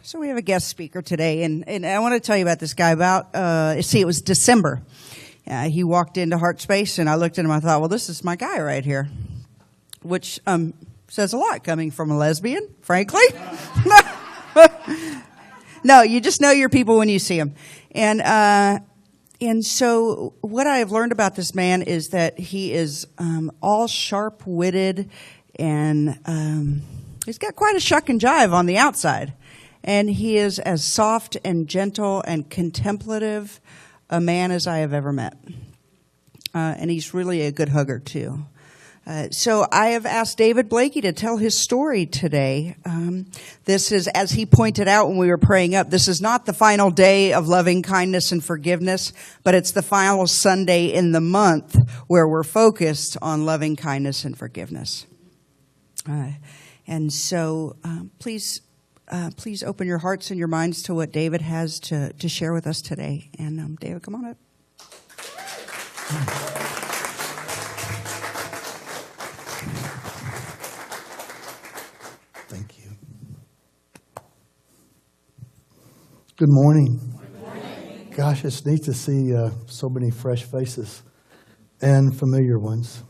So we have a guest speaker today, and I want to tell you about this guy. It was December. He walked into HeartSpace, and I looked at him. I thought, well, this is my guy right here, which says a lot coming from a lesbian, frankly. No, you just know your people when you see them. And so what I have learned about this man is that he is all sharp-witted, and he's got quite a shuck and jive on the outside. And he is as soft and gentle and contemplative a man as I have ever met. And he's really a good hugger, too. So I have asked David Blakey to tell his story today. This is, as he pointed out when we were praying up, this is not the final day of loving kindness and forgiveness, but it's the final Sunday in the month where we're focused on loving kindness and forgiveness. And so please open your hearts and your minds to what David has to share with us today. And David, come on up. Thank you. Good morning. Good morning. Gosh, it's neat to see so many fresh faces and familiar ones.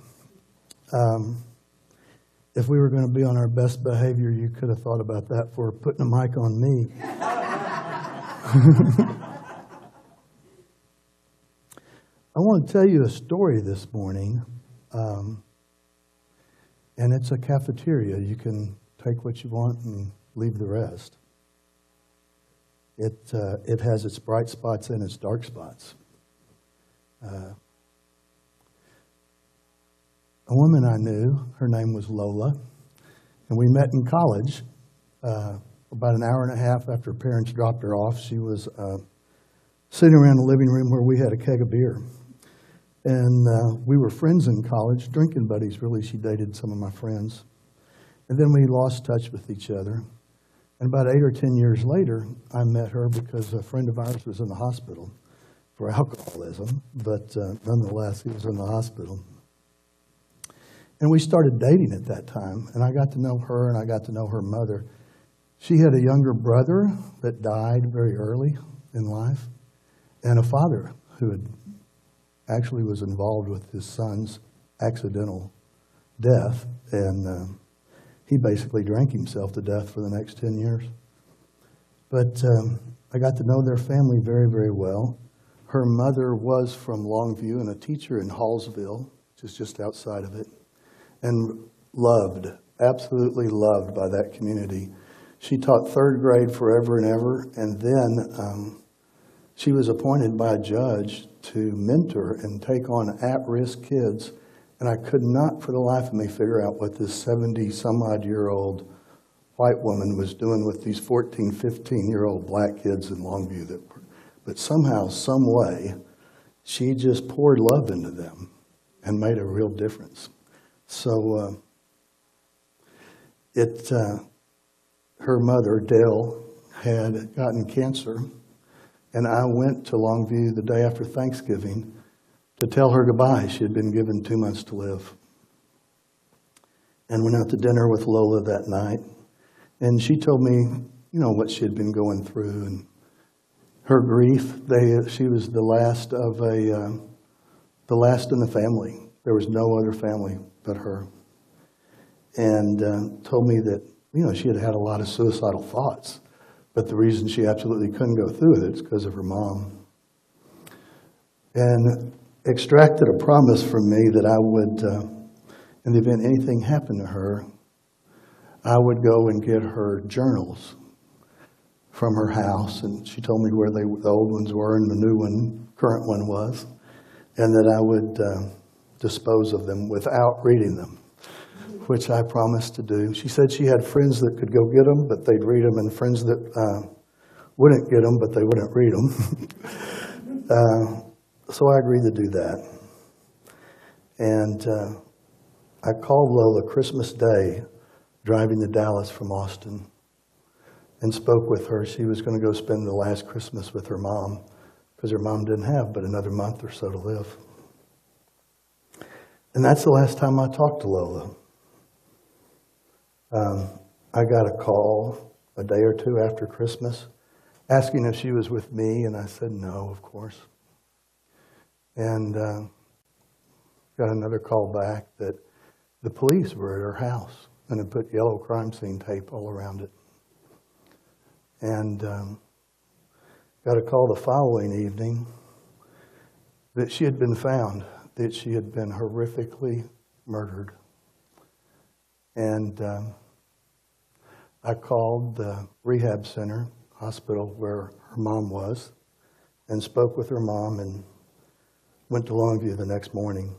If we were going to be on our best behavior, you could have thought about that for putting a mic on me. I want to tell you a story this morning, and it's a cafeteria. You can take what you want and leave the rest. It has its bright spots and its dark spots. A woman I knew, her name was Lola, and we met in college about an hour and a half after her parents dropped her off. She was sitting around the living room where we had a keg of beer. And we were friends in college, drinking buddies, really. She dated some of my friends. And then we lost touch with each other. And about 8 or 10 years later, I met her because a friend of ours was in the hospital for alcoholism, but nonetheless, he was in the hospital. And we started dating at that time, and I got to know her, and I got to know her mother. She had a younger brother that died very early in life, and a father who had actually was involved with his son's accidental death, and he basically drank himself to death for the next 10 years. But I got to know their family very, very well. Her mother was from Longview and a teacher in Hallsville, which is just outside of it, and loved, absolutely loved by that community. She taught third grade forever and ever, and then she was appointed by a judge to mentor and take on at-risk kids, and I could not for the life of me figure out what this 70-some-odd-year-old white woman was doing with these 14, 15-year-old black kids in Longview. But somehow, some way, she just poured love into them and made a real difference. So her mother, Dale, had gotten cancer, and I went to Longview the day after Thanksgiving to tell her goodbye. She had been given 2 months to live. And went out to dinner with Lola that night, and she told me, what she had been going through and her grief. She was the last in the family. There was no other family but her. And told me that, she had had a lot of suicidal thoughts, but the reason she absolutely couldn't go through with it is because of her mom. And extracted a promise from me that I would, in the event anything happened to her, I would go and get her journals from her house. And she told me where the old ones were and the new one, current one was, and that I would dispose of them without reading them, which I promised to do. She said she had friends that could go get them, but they'd read them, and friends that wouldn't get them, but they wouldn't read them. So I agreed to do that. And I called Lola Christmas Day driving to Dallas from Austin, and spoke with her. She was going to go spend the last Christmas with her mom because her mom didn't have but another month or so to live. And that's the last time I talked to Lola. I got a call a day or two after Christmas asking if she was with me, and I said no, of course. And got another call back that the police were at her house and had put yellow crime scene tape all around it. And got a call the following evening that she had been found, that she had been horrifically murdered. And I called the rehab center, hospital where her mom was, and spoke with her mom and went to Longview the next morning.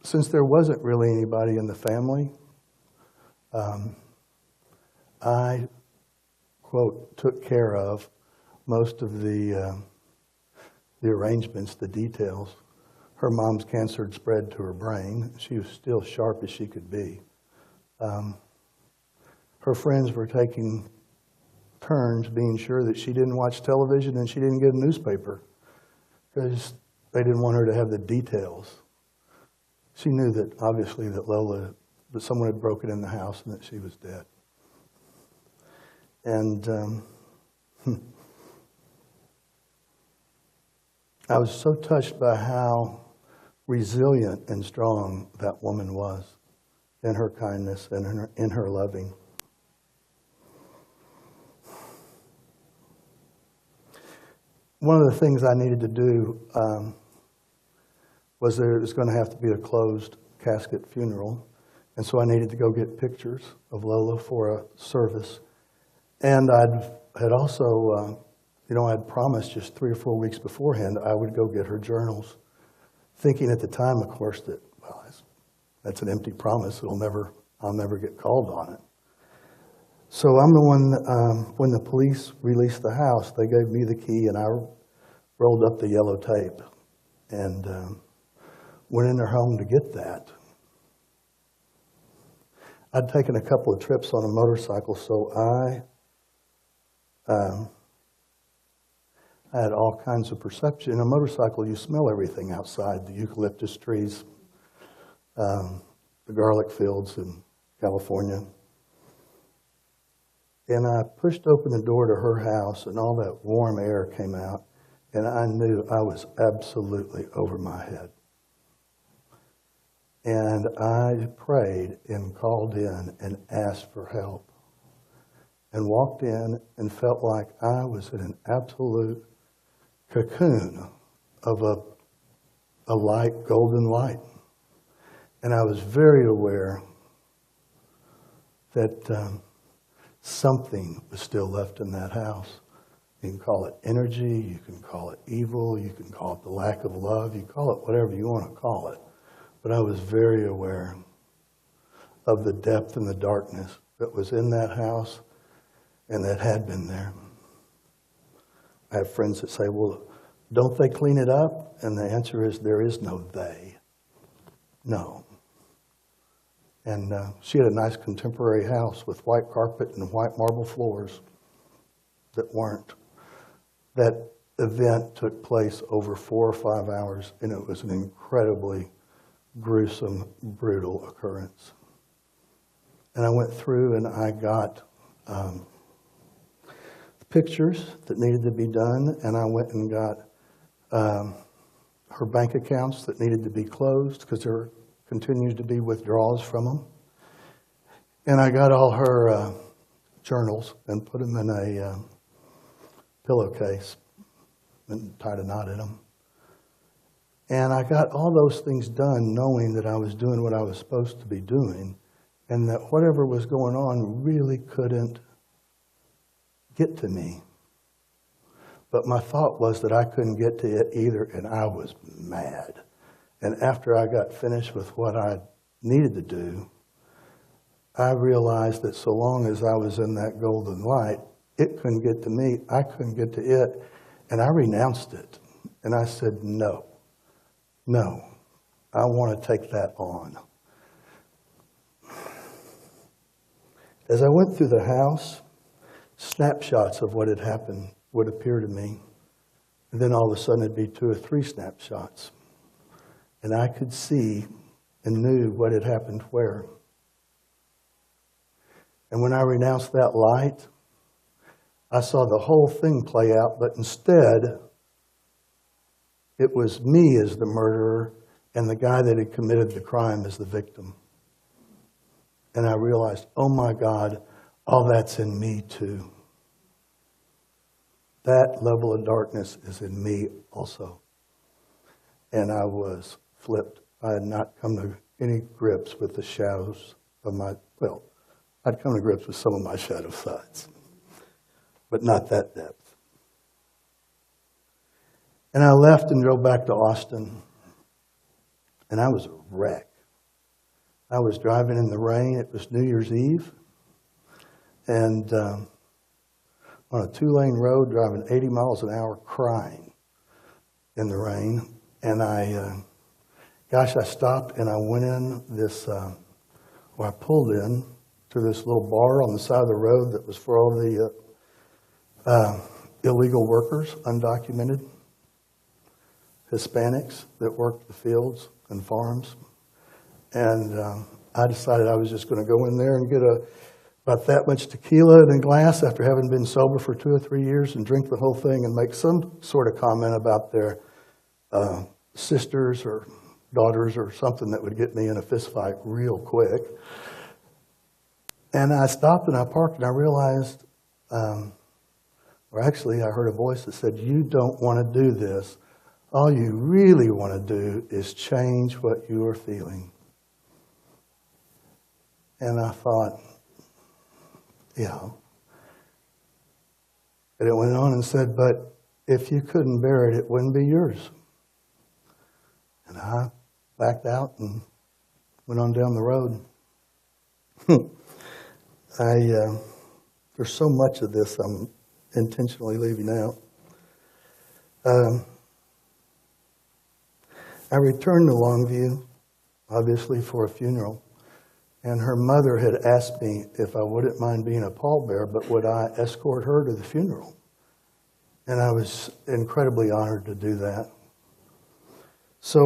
Since there wasn't really anybody in the family, I, quote, took care of most of the arrangements, the details. Her mom's cancer had spread to her brain. She was still sharp as she could be. Her friends were taking turns being sure that she didn't watch television and she didn't get a newspaper because they didn't want her to have the details. She knew that, obviously, that someone had broken in the house and that she was dead. And I was so touched by how resilient and strong that woman was in her kindness and in her loving. One of the things I needed to do was there was going to have to be a closed casket funeral. And so I needed to go get pictures of Lola for a service. And I had also, I'd promised just 3 or 4 weeks beforehand I would go get her journals, thinking at the time, of course, that, well, that's an empty promise. I'll never get called on it. So I'm the one, when the police released the house, they gave me the key and I rolled up the yellow tape and went in their home to get that. I'd taken a couple of trips on a motorcycle, so I had all kinds of perception. In a motorcycle, you smell everything outside, the eucalyptus trees, the garlic fields in California. And I pushed open the door to her house, and all that warm air came out, and I knew I was absolutely over my head. And I prayed and called in and asked for help and walked in and felt like I was in an absolute cocoon of a light, golden light. And I was very aware that something was still left in that house. You can call it energy, you can call it evil, you can call it the lack of love, you call it whatever you want to call it. But I was very aware of the depth and the darkness that was in that house and that had been there. I have friends that say, well, don't they clean it up? And the answer is there is no they. No. And she had a nice contemporary house with white carpet and white marble floors that weren't. That event took place over 4 or 5 hours, and it was an incredibly gruesome, brutal occurrence. And I went through and I got pictures that needed to be done, and I went and got her bank accounts that needed to be closed because there continues to be withdrawals from them. And I got all her journals and put them in a pillowcase and tied a knot in them. And I got all those things done knowing that I was doing what I was supposed to be doing and that whatever was going on really couldn't get to me. But my thought was that I couldn't get to it either, and I was mad. And after I got finished with what I needed to do, I realized that so long as I was in that golden light, it couldn't get to me, I couldn't get to it, and I renounced it. And I said, no. no, I want to take that on. As I went through the house, snapshots of what had happened would appear to me. And then all of a sudden it'd be 2 or 3 snapshots. And I could see and knew what had happened where. And when I renounced that light, I saw the whole thing play out, but instead, it was me as the murderer and the guy that had committed the crime as the victim. And I realized, oh my God, all that's in me too. That level of darkness is in me also. And I was flipped. I had not come to any grips with the shadows of I'd come to grips with some of my shadow sides, but not that depth. And I left and drove back to Austin, and I was a wreck. I was driving in the rain. It was New Year's Eve, and on a 2-lane road, driving 80 miles an hour, crying in the rain. And I stopped and I went in I pulled in to this little bar on the side of the road that was for all the illegal workers, undocumented Hispanics that worked the fields and farms. And I decided I was just going to go in there and get about that much tequila in a glass after having been sober for 2 or 3 years and drink the whole thing and make some sort of comment about their sisters or daughters or something that would get me in a fist fight real quick. And I stopped and I parked and I realized, or actually I heard a voice that said, you don't want to do this. All you really want to do is change what you are feeling. And I thought, yeah. And it went on and said, but if you couldn't bear it, it wouldn't be yours. And I backed out and went on down the road. There's so much of this I'm intentionally leaving out. I returned to Longview, obviously for a funeral, and her mother had asked me if I wouldn't mind being a pallbearer, but would I escort her to the funeral? And I was incredibly honored to do that. So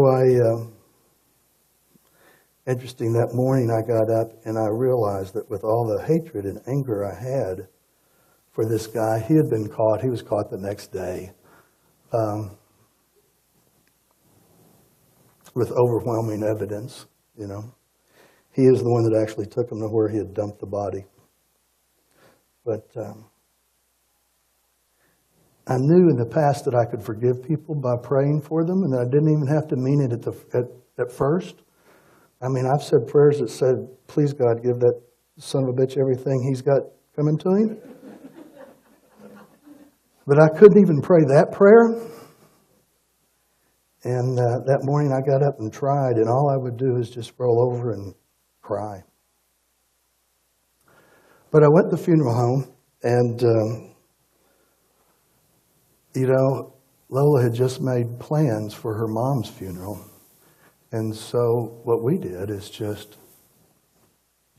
interesting, that morning I got up and I realized that with all the hatred and anger I had for this guy, he was caught the next day with overwhelming evidence, you know. He is the one that actually took him to where he had dumped the body. But I knew in the past that I could forgive people by praying for them, and I didn't even have to mean it at first. I mean, I've said prayers that said, please God, give that son of a bitch everything he's got coming to him. But I couldn't even pray that prayer. And that morning I got up and tried, and all I would do is just roll over and cry. But I went to the funeral home, and, Lola had just made plans for her mom's funeral. And so what we did is just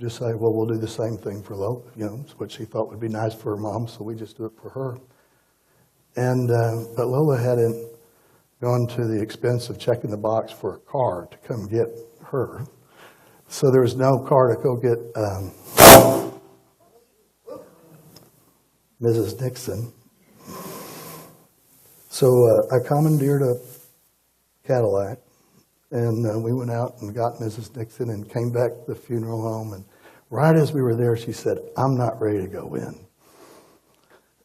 say, well, we'll do the same thing for Lola. You know, it's what she thought would be nice for her mom, so we just do it for her. And but Lola hadn't gone to the expense of checking the box for a car to come get her. So there was no car to go get Mrs. Nixon. So I commandeered a Cadillac, and we went out and got Mrs. Nixon and came back to the funeral home. And right as we were there, she said, I'm not ready to go in.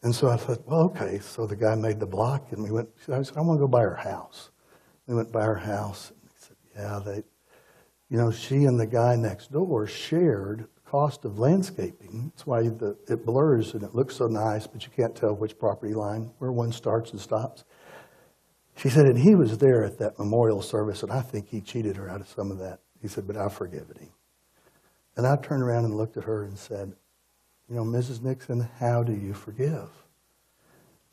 And so I thought, well, okay. So the guy made the block, and we went. I said, I want to go by her house. We went by her house. And he said, yeah, she and the guy next door shared the cost of landscaping. That's why it blurs and it looks so nice, but you can't tell which property line, where one starts and stops. She said, and he was there at that memorial service, and I think he cheated her out of some of that. He said, but I've forgiven him. And I turned around and looked at her and said, Mrs. Nixon, how do you forgive?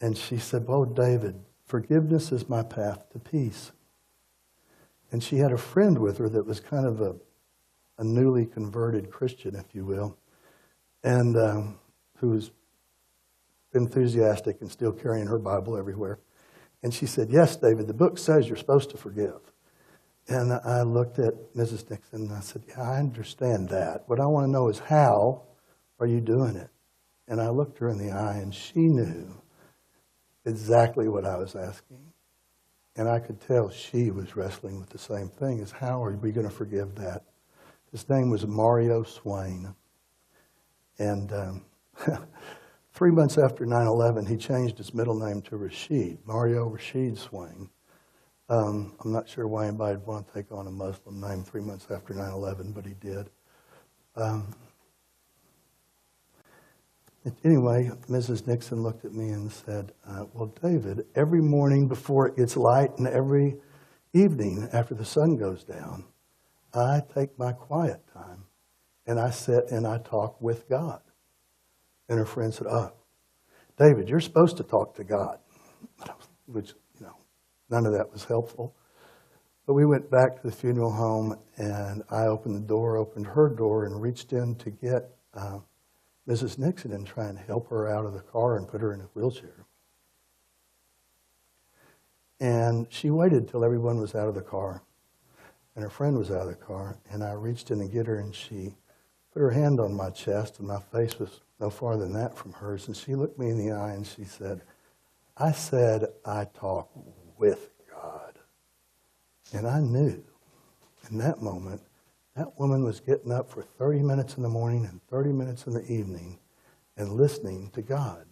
And she said, well, David, forgiveness is my path to peace. And she had a friend with her that was kind of a newly converted Christian, if you will, and who was enthusiastic and still carrying her Bible everywhere. And she said, yes, David, the book says you're supposed to forgive. And I looked at Mrs. Nixon and I said, yeah, I understand that. What I want to know is how are you doing it? And I looked her in the eye and she knew exactly what I was asking. And I could tell she was wrestling with the same thing, is how are we going to forgive that? His name was Mario Swain. And 3 months after 9/11, he changed his middle name to Rashid, Mario Rashid Swain. I'm not sure why anybody would want to take on a Muslim name 3 months after 9/11, but he did. Anyway, Mrs. Nixon looked at me and said, well, David, every morning before it gets light and every evening after the sun goes down, I take my quiet time and I sit and I talk with God. And her friend said, oh, David, you're supposed to talk to God, which, none of that was helpful. But we went back to the funeral home and I opened her door and reached in to get Mrs. Nixon and try and help her out of the car and put her in a wheelchair. And she waited till everyone was out of the car and her friend was out of the car, and I reached in to get her and she put her hand on my chest and my face was no farther than that from hers, and she looked me in the eye and she said, I said I talk with God. And I knew in that moment that woman was getting up for 30 minutes in the morning and 30 minutes in the evening and listening to God.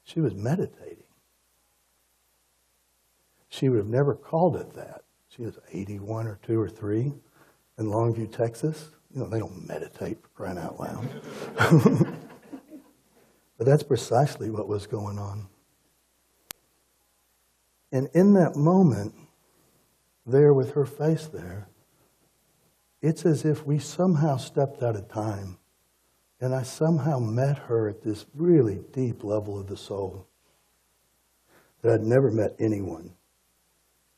She was meditating. She would have never called it that. She was 81 or 2 or 3 in Longview, Texas. They don't meditate, for crying out loud. But that's precisely what was going on. And in that moment, there with her face there, it's as if we somehow stepped out of time and I somehow met her at this really deep level of the soul that I'd never met anyone.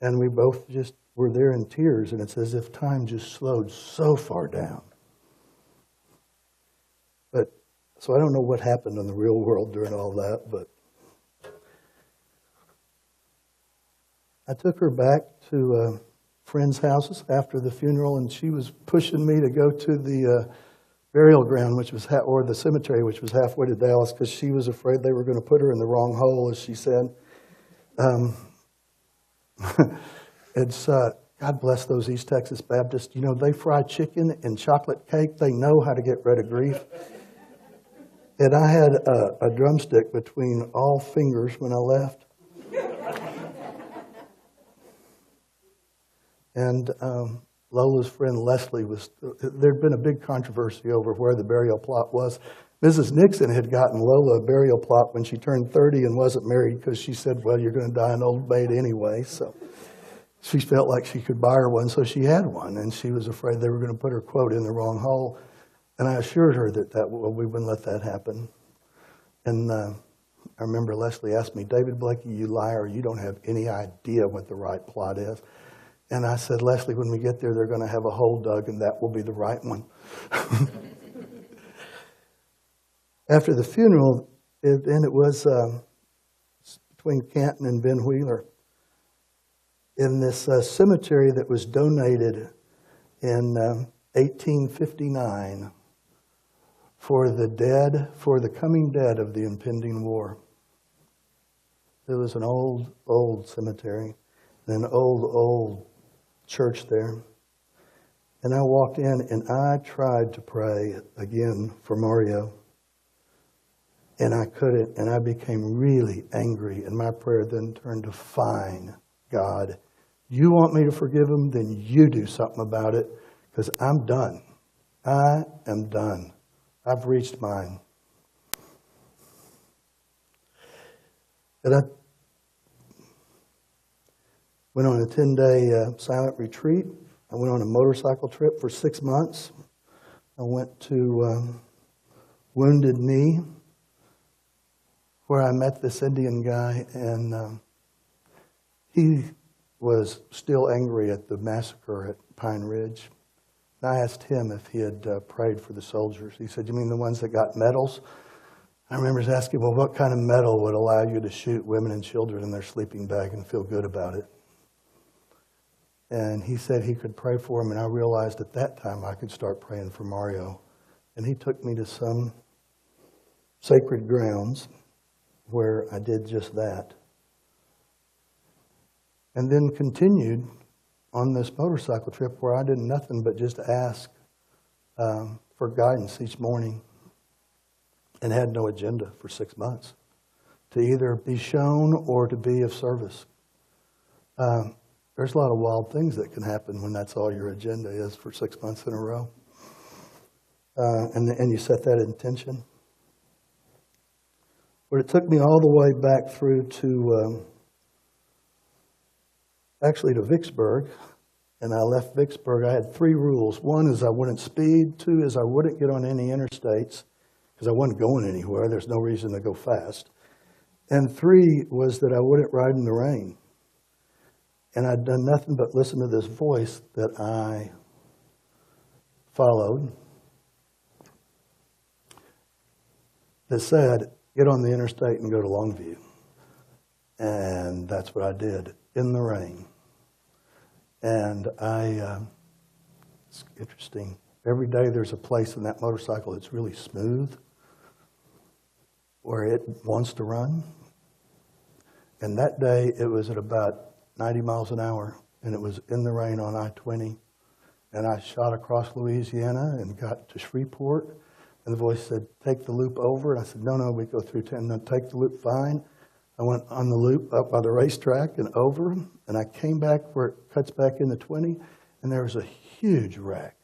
And we both just were there in tears, and it's as if time just slowed so far down. So I don't know what happened in the real world during all that, but I took her back to friends' houses after the funeral, and she was pushing me to go to the burial ground, or the cemetery, which was halfway to Dallas, because she was afraid they were going to put her in the wrong hole, as she said. It's God bless those East Texas Baptists. They fry chicken and chocolate cake. They know how to get rid of grief. And I had a drumstick between all fingers when I left. And Lola's friend Leslie there'd been a big controversy over where the burial plot was. Mrs. Nixon had gotten Lola a burial plot when she turned 30 and wasn't married because she said, well, you're going to die an old maid anyway. So she felt like she could buy her one, so she had one. And she was afraid they were going to put her quote in the wrong hole. And I assured her that we wouldn't let that happen. And I remember Leslie asked me, David Blakey, you liar, you don't have any idea what the right plot is. And I said, Leslie, when we get there, they're going to have a hole dug, and that will be the right one. After the funeral, it was between Canton and Ben Wheeler, in this cemetery that was donated in 1859 for the coming dead of the impending war. There was an old cemetery, and an old church there. And I walked in and I tried to pray again for Mario. And I couldn't, and I became really angry. And my prayer then turned to, fine, God, you want me to forgive him, then you do something about it, because I'm done. I am done. I've reached mine. And I went on a 10-day silent retreat. I went on a motorcycle trip for 6 months. I went to Wounded Knee, where I met this Indian guy, and he was still angry at the massacre at Pine Ridge. And I asked him if he had prayed for the soldiers. He said, "You mean the ones that got medals?" I remember asking, "Well, what kind of medal would allow you to shoot women and children in their sleeping bag and feel good about it?" And he said he could pray for him, and I realized at that time I could start praying for Mario. And he took me to some sacred grounds where I did just that. And then continued on this motorcycle trip where I did nothing but just ask for guidance each morning and had no agenda for 6 months to either be shown or to be of service. There's a lot of wild things that can happen when that's all your agenda is for 6 months in a row. And you set that intention. But it took me all the way back through to, actually to Vicksburg. And I left Vicksburg. I had 3 rules. 1 is I wouldn't speed. 2 is I wouldn't get on any interstates because I wasn't going anywhere. There's no reason to go fast. And 3 was that I wouldn't ride in the rain. And I'd done nothing but listen to this voice that I followed that said, "Get on the interstate and go to Longview." And that's what I did in the rain. And it's interesting. Every day there's a place in that motorcycle that's really smooth where it wants to run. And that day it was at about 90 miles an hour, and it was in the rain on I-20. And I shot across Louisiana and got to Shreveport. And the voice said, "Take the loop over." And I said, no, we go through 10. No, take the loop, fine. I went on the loop up by the racetrack and over. And I came back where it cuts back into 20. And there was a huge wreck.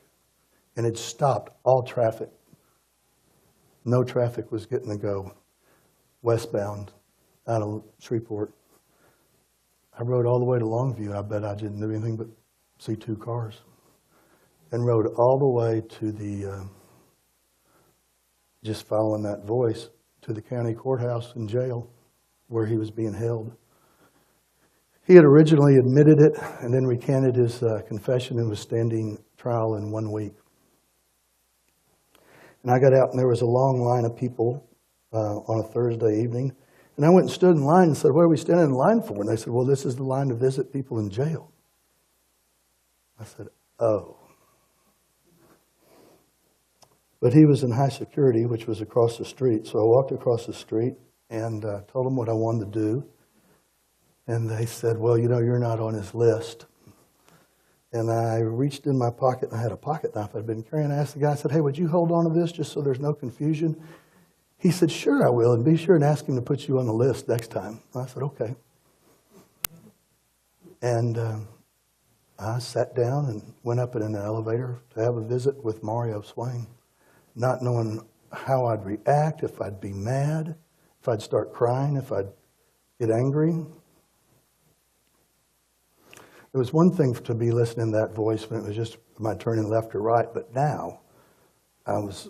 And it stopped all traffic. No traffic was getting to go westbound out of Shreveport. I rode all the way to Longview, and I bet I didn't do anything but see 2 cars. And rode all the way to the, just following that voice, to the county courthouse and jail where he was being held. He had originally admitted it and then recanted his confession and was standing trial in 1 week. And I got out, and there was a long line of people on a Thursday evening. And I went and stood in line and said, "What are we standing in line for?" And they said, "Well, this is the line to visit people in jail." I said, "Oh." But he was in high security, which was across the street. So I walked across the street and told them what I wanted to do. And they said, "Well, you're not on his list." And I reached in my pocket, and I had a pocket knife I'd been carrying. I asked the guy, I said, "Hey, would you hold on to this just so there's no confusion?" He said, "Sure, I will, and be sure and ask him to put you on the list next time." I said, "Okay." And I sat down and went up in an elevator to have a visit with Mario Swain, not knowing how I'd react, if I'd be mad, if I'd start crying, if I'd get angry. It was one thing to be listening to that voice when it was just my turning left or right, but now I was,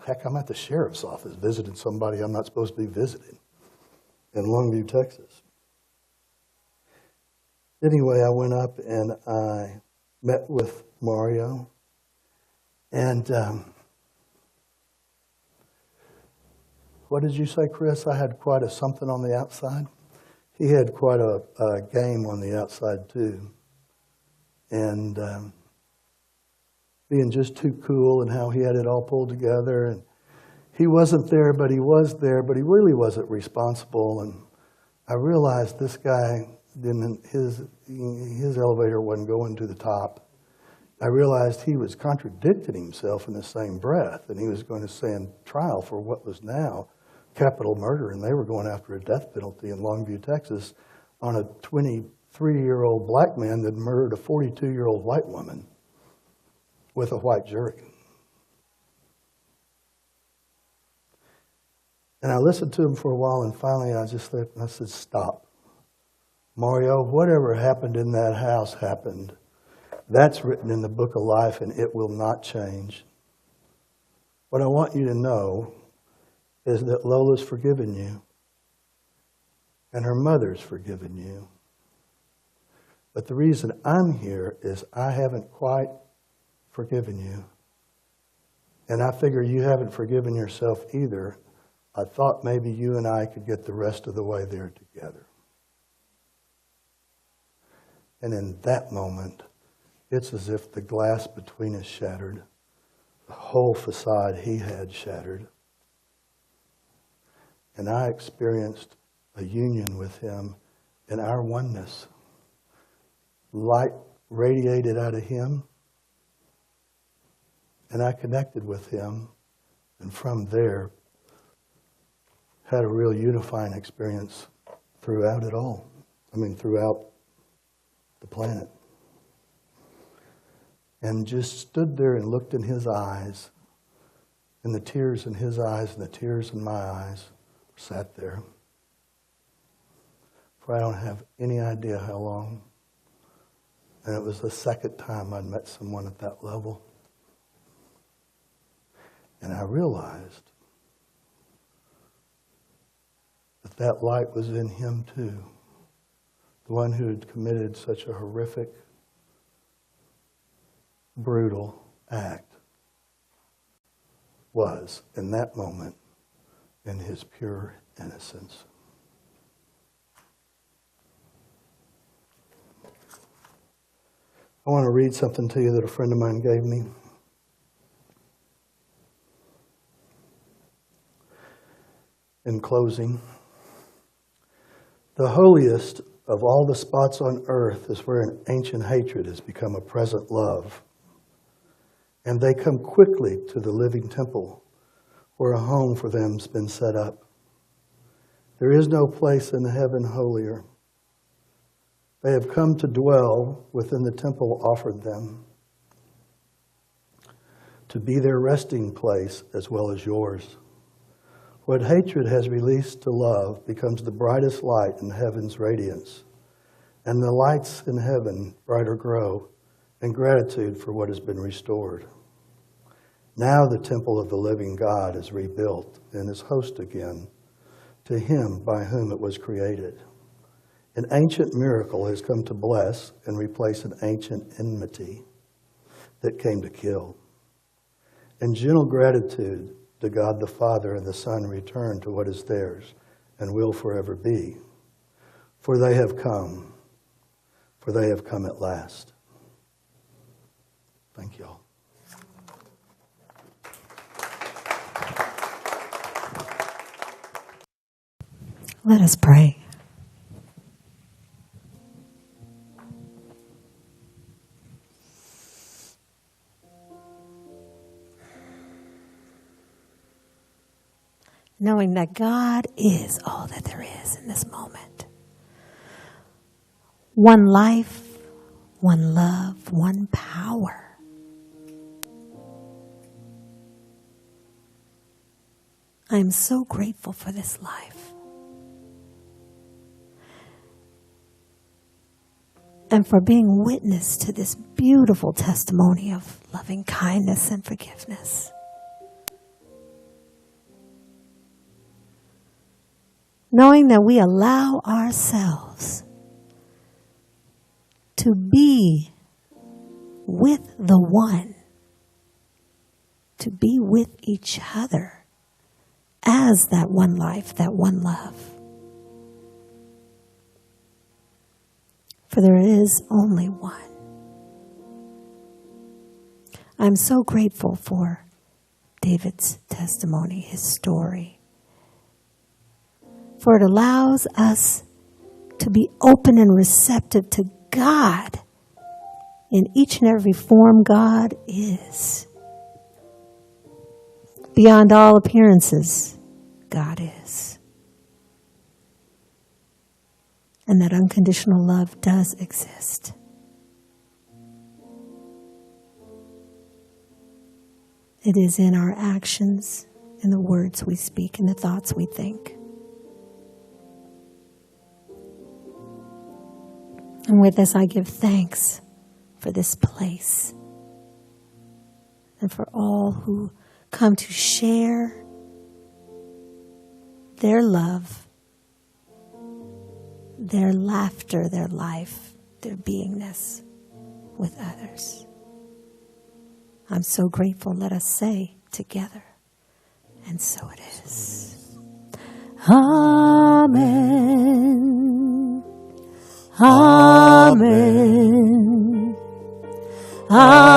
heck, I'm at the sheriff's office visiting somebody I'm not supposed to be visiting in Longview, Texas. Anyway, I went up and I met with Mario, and what did you say, Chris? I had quite a something on the outside? He had quite a game on the outside, too. And being just too cool and how he had it all pulled together. And he wasn't there, but he was there, but he really wasn't responsible. And I realized this guy, his elevator wasn't going to the top. I realized he was contradicting himself in the same breath, and he was going to stand trial for what was now capital murder, and they were going after a death penalty in Longview, Texas, on a 23-year-old black man that murdered a 42-year-old white woman with a white jury. And I listened to him for a while, and finally I said, "Stop. Mario, whatever happened in that house happened. That's written in the book of life, and it will not change. What I want you to know is that Lola's forgiven you, and her mother's forgiven you. But the reason I'm here is I haven't quite forgiven you. And I figure you haven't forgiven yourself either. I thought maybe you and I could get the rest of the way there together. And in that moment, it's as if the glass between us shattered. The whole facade he had shattered. And I experienced a union with him in our oneness. Light radiated out of him, and I connected with him, and from there had a real unifying experience throughout it all. Throughout the planet. And just stood there and looked in his eyes, and the tears in his eyes and the tears in my eyes sat there. For I don't have any idea how long. And it was the second time I'd met someone at that level. And I realized that that light was in him too. The one who had committed such a horrific, brutal act was, in that moment, in his pure innocence. I want to read something to you that a friend of mine gave me. In closing, the holiest of all the spots on earth is where an ancient hatred has become a present love. And they come quickly to the living temple where a home for them's been set up. There is no place in heaven holier. They have come to dwell within the temple offered them, to be their resting place as well as yours. What hatred has released to love becomes the brightest light in heaven's radiance, and the lights in heaven brighter grow in gratitude for what has been restored. Now the temple of the living God is rebuilt and is host again to him by whom it was created. An ancient miracle has come to bless and replace an ancient enmity that came to kill. In gentle gratitude to God the Father and the Son return to what is theirs and will forever be. For they have come at last. Thank you all. Let us pray. Knowing that God is all that there is in this moment. One life, one love, one power. I am so grateful for this life. And for being witness to this beautiful testimony of loving kindness and forgiveness. Knowing that we allow ourselves to be with the one, to be with each other as that one life, that one love. For there is only one. I'm so grateful for David's testimony, his story. For it allows us to be open and receptive to God in each and every form God is. Beyond all appearances, God is. And that unconditional love does exist. It is in our actions, in the words we speak, in the thoughts we think. And with this, I give thanks for this place and for all who come to share their love, their laughter, their life their beingness with others. I'm so grateful. Let us say together, and so it is. Amen. Amen. Amen.